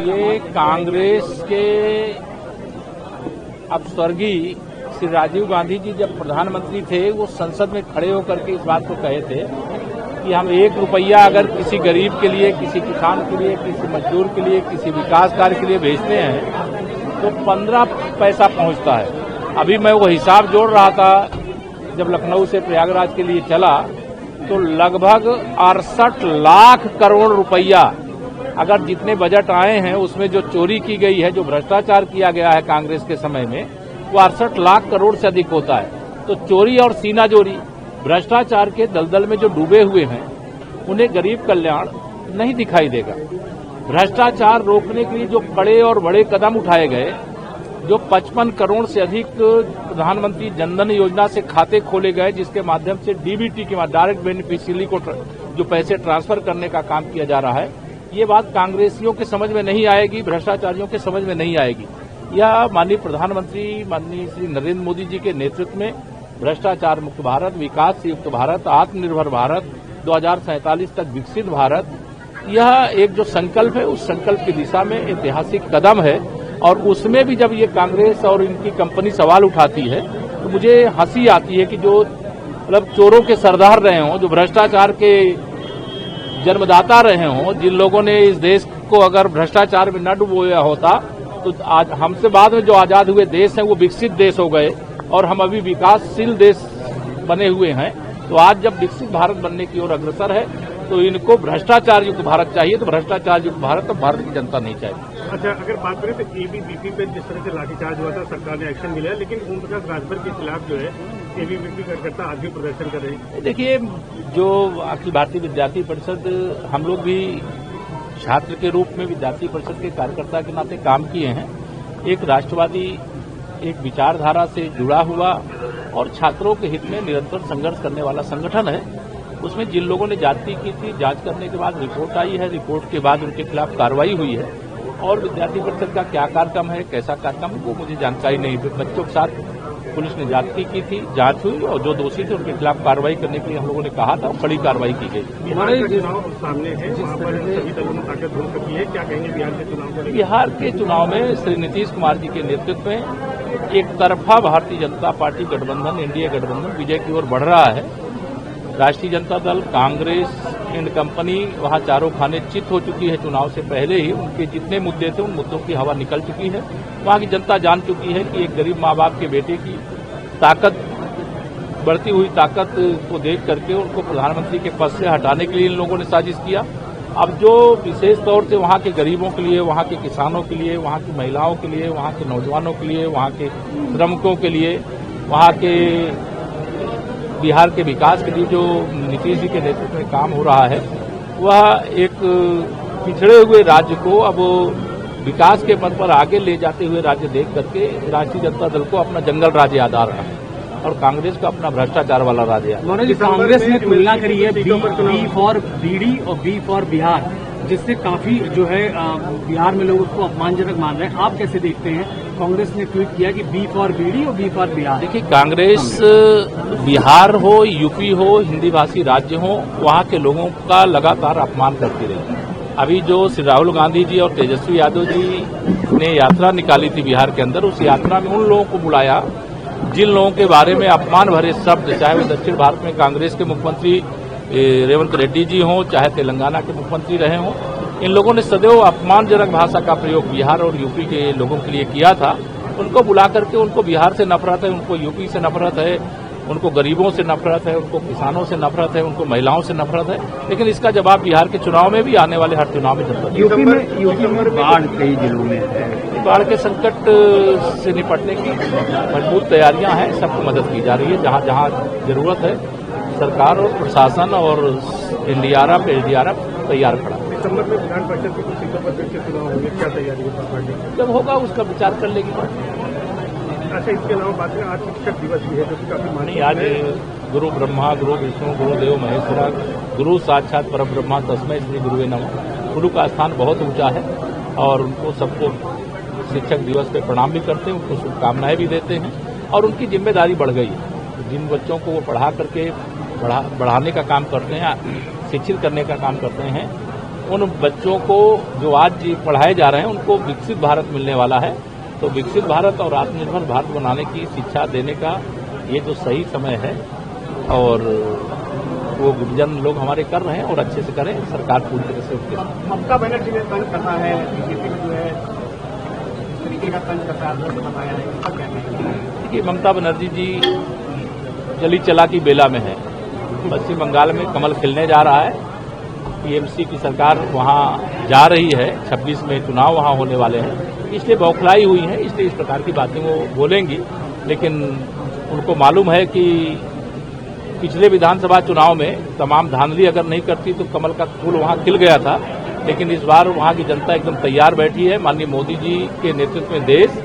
ये कांग्रेस के अब स्वर्गीय श्री राजीव गांधी जी जब प्रधानमंत्री थे, वो संसद में खड़े होकर के इस बात को कहे थे कि हम 1 रुपया अगर किसी गरीब के लिए, किसी किसान के लिए, किसी मजदूर के लिए, किसी विकास कार्य के लिए भेजते हैं तो 15 पैसा पहुंचता है। अभी मैं वो हिसाब जोड़ रहा था, जब लखनऊ से प्रयागराज के लिए चला तो लगभग 68 लाख करोड़ रुपया, अगर जितने बजट आए हैं उसमें जो चोरी की गई है, जो भ्रष्टाचार किया गया है कांग्रेस के समय में, वो 68 लाख करोड़ से अधिक होता है। तो चोरी और सीनाजोरी, भ्रष्टाचार के दलदल में जो डूबे हुए हैं उन्हें गरीब कल्याण नहीं दिखाई देगा। भ्रष्टाचार रोकने के लिए जो कड़े और बड़े कदम उठाए गए, जो 55 करोड़ से अधिक प्रधानमंत्री जनधन योजना से खाते खोले गए, जिसके माध्यम से डीबीटी के माध्यम डायरेक्ट बेनिफिशियरी को जो पैसे ट्रांसफर करने का काम किया जा रहा है, ये बात कांग्रेसियों के समझ में नहीं आएगी, भ्रष्टाचारियों के समझ में नहीं आएगी। यह माननीय प्रधानमंत्री माननीय श्री नरेंद्र मोदी जी के नेतृत्व में भ्रष्टाचार मुक्त भारत, विकास से युक्त भारत, आत्मनिर्भर भारत, 2047 तक विकसित भारत, यह एक जो संकल्प है, उस संकल्प की दिशा में ऐतिहासिक कदम है। और उसमें भी जब ये कांग्रेस और इनकी कंपनी सवाल उठाती है तो मुझे हंसी आती है कि जो मतलब चोरों के सरदार रहे हों, जो भ्रष्टाचार के जन्मदाता रहे हों, जिन लोगों ने इस देश को अगर भ्रष्टाचार में न डुबोया होता तो आज हमसे बाद में जो आजाद हुए देश हैं वो विकसित देश हो गए और हम अभी विकासशील देश बने हुए हैं। तो आज जब विकसित भारत बनने की ओर अग्रसर है तो इनको भ्रष्टाचार युक्त भारत चाहिए, तो भ्रष्टाचार युक्त भारत तो भारत की जनता नहीं चाहिए। अच्छा, अगर बात करें तो एबीवीपी पे जिस तरह से लाठीचार्ज हुआ था, सरकार ने एक्शन लिया, लेकिन ओम प्रकाश राजभर के खिलाफ जो है एबीवीपी कार्यकर्ता आज भी प्रदर्शन कर रहे हैं। देखिए, जो अखिल भारतीय विद्यार्थी परिषद, हम लोग भी छात्र के रूप में विद्यार्थी परिषद के कार्यकर्ता के नाते काम किए हैं। एक राष्ट्रवादी, एक विचारधारा से जुड़ा हुआ और छात्रों के हित में निरंतर संघर्ष करने वाला संगठन है। उसमें जिन लोगों ने जांच की थी, जांच करने के बाद रिपोर्ट आई है, रिपोर्ट के बाद उनके खिलाफ कार्रवाई हुई है। और विद्यार्थी परिषद का क्या कार्यक्रम है, कैसा कार्यक्रम है, वो मुझे जानकारी नहीं। बच्चों के साथ पुलिस ने जांच की थी, जांच हुई और जो दोषी थे उनके खिलाफ कार्रवाई करने के लिए हम लोगों ने कहा था, कड़ी कार्रवाई की गई। सामने है, वहाँ पर सभी दलों में ताकत हो सकती है, क्या कहेंगे बिहार के चुनाव को? बिहार के चुनाव में श्री नीतीश कुमार जी के नेतृत्व में एक तरफा भारतीय जनता पार्टी गठबंधन, एनडीए गठबंधन विजय की ओर बढ़ रहा है। राष्ट्रीय जनता दल, कांग्रेस एंड कंपनी वहां चारों खाने चित हो चुकी है। चुनाव से पहले ही उनके जितने मुद्दे थे उन मुद्दों की हवा निकल चुकी है। वहां की जनता जान चुकी है कि एक गरीब माँ बाप के बेटे की ताकत, बढ़ती हुई ताकत को देख करके उनको प्रधानमंत्री के पद से हटाने के लिए इन लोगों ने साजिश किया। अब जो विशेष तौर से वहां के गरीबों के लिए, वहां के किसानों के लिए, वहां की महिलाओं के लिए, वहां के नौजवानों के लिए, वहां के श्रमिकों के लिए, वहां के बिहार के विकास के लिए जो नीतीश जी के नेतृत्व में काम हो रहा है, वह एक पिछड़े हुए राज्य को अब विकास के पथ पर आगे ले जाते हुए राज्य देख करके राष्ट्रीय जनता दल को अपना जंगल राज्य याद आ रहा है और कांग्रेस का अपना भ्रष्टाचार वाला राज्य। कांग्रेस ने तुलना करी है बी फॉर बीडी और बी फॉर बिहार, जिससे काफी जो है बिहार में लोग उसको अपमानजनक मान रहे हैं। आप कैसे देखते हैं? कांग्रेस ने ट्वीट किया कि बी फॉर बीडी और बी फॉर बिहार। देखिए, कांग्रेस बिहार हो, यूपी हो, हिंदी भाषी राज्य हो, वहां के लोगों का लगातार अपमान करती रही। अभी जो श्री राहुल गांधी जी और तेजस्वी यादव जी ने यात्रा निकाली थी बिहार के अंदर, उस यात्रा में उन लोगों को बुलाया जिन लोगों के बारे में अपमान भरे शब्द, चाहे वो दक्षिण भारत में कांग्रेस के मुख्यमंत्री रेवंत रेड्डी जी हों, चाहे तेलंगाना के मुख्यमंत्री रहे हों, इन लोगों ने सदैव अपमानजनक भाषा का प्रयोग बिहार और यूपी के लोगों के लिए किया था। उनको बुला करके उनको बिहार से नफरत है, उनको यूपी से नफरत है, उनको गरीबों से नफरत है, उनको किसानों से नफरत है, उनको महिलाओं से नफरत है। लेकिन इसका जवाब बिहार के चुनाव में भी, आने वाले हर चुनाव में जनता देगी। यूपी में बाढ़ कई जिलों में है। बाढ़ के संकट से निपटने की मजबूत तैयारियां हैं, सबको मदद की जा रही है। जहां जहां जरूरत है सरकार और प्रशासन और एनडीआरएफ, एसडीआरएफ तैयार खड़ा। दिसंबर में विधान परिषद की कुछ सीटों पर फिर से चुनाव होंगे, क्या तैयारी है पार्टी? जब होगा उसका विचार कर लेगी पार्टी। अच्छा, इसके अलावा बात करें, आज शिक्षक दिवस भी है जो कि काफी मानी। आज गुरु ब्रह्मा गुरु विष्णु गुरुदेव महेश्वरा गुरु साक्षात परब्रह्मा तस्मै श्री गुरुवे नमः। गुरु का स्थान बहुत ऊंचा है और उनको सबको शिक्षक दिवस पे प्रणाम भी करते हैं, उनको शुभकामनाएं भी देते हैं और उनकी जिम्मेदारी बढ़ गई है। जिन बच्चों को वो पढ़ा करके बढ़ाने का काम करते हैं, शिक्षित करने का काम करते हैं, उन बच्चों को जो आज पढ़ाए जा रहे हैं उनको विकसित भारत मिलने वाला है। तो विकसित भारत और आत्मनिर्भर भारत बनाने की शिक्षा देने का ये जो सही समय है और वो गुरुजन लोग हमारे कर रहे हैं और अच्छे से करें। सरकार पूरी तरह से उनके साथ। ममता बनर्जी ने तंज कसा है, बीजेपी में जो है इस तरीके का तंज कसा बताया है, इसका क्या कहना है? देखिए, ममता बनर्जी जी चली चला की बेला में है। पश्चिम बंगाल में कमल खिलने जा रहा है। टीएमसी की सरकार वहां जा रही है, 26 में चुनाव वहां होने वाले हैं, इसलिए बौखलाई हुई है, इसलिए इस प्रकार की बातें वो बोलेंगी। लेकिन उनको मालूम है कि पिछले विधानसभा चुनाव में तमाम धांधली अगर नहीं करती तो कमल का फूल वहां खिल गया था। लेकिन इस बार वहां की जनता एकदम तैयार बैठी है। माननीय मोदी जी के नेतृत्व में देश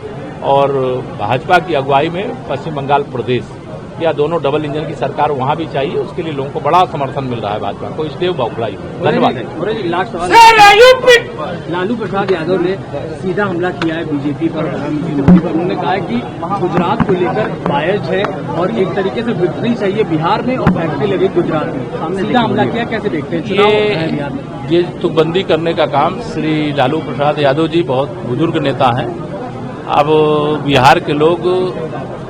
और भाजपा की अगुवाई में पश्चिम बंगाल प्रदेश, या दोनों डबल इंजन की सरकार वहां भी चाहिए। उसके लिए लोगों को बड़ा समर्थन मिल रहा है भाजपा को, इसलिए वो बौखलाई। धन्यवाद। लास्ट सवाल, लालू प्रसाद यादव ने सीधा हमला किया है बीजेपी पर, प्रधानमंत्री मोदी पर। उन्होंने कहा है कि गुजरात को लेकर बायस है और एक तरीके से विक्ट्री चाहिए बिहार में और फैक्ट्री लगी गुजरात में। सीधा हमला किया, कैसे देखते हैं चुनाव है बिहार में? ये तुकबंदी करने का काम श्री लालू प्रसाद यादव जी बहुत बुजुर्ग नेता हैं। अब बिहार के लोग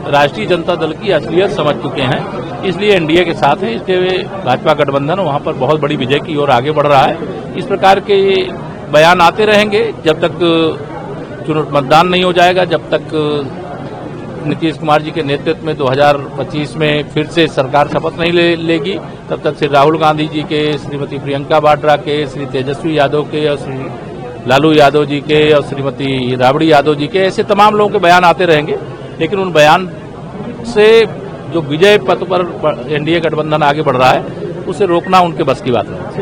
राष्ट्रीय जनता दल की असलियत समझ चुके हैं, इसलिए एनडीए के साथ हैं। इसलिए भाजपा गठबंधन वहां पर बहुत बड़ी विजय की ओर आगे बढ़ रहा है। इस प्रकार के बयान आते रहेंगे जब तक मतदान नहीं हो जाएगा, जब तक नीतीश कुमार जी के नेतृत्व में 2025 में फिर से सरकार शपथ नहीं लेगी, तब तक श्री राहुल गांधी जी के, श्रीमती प्रियंका वाड्रा के, श्री तेजस्वी यादव के और श्री लालू यादव जी के और श्रीमती राबड़ी यादव जी के, ऐसे तमाम लोगों के बयान आते रहेंगे। लेकिन उन बयान से जो विजय पथ पर एनडीए गठबंधन आगे बढ़ रहा है, उसे रोकना उनके बस की बात है।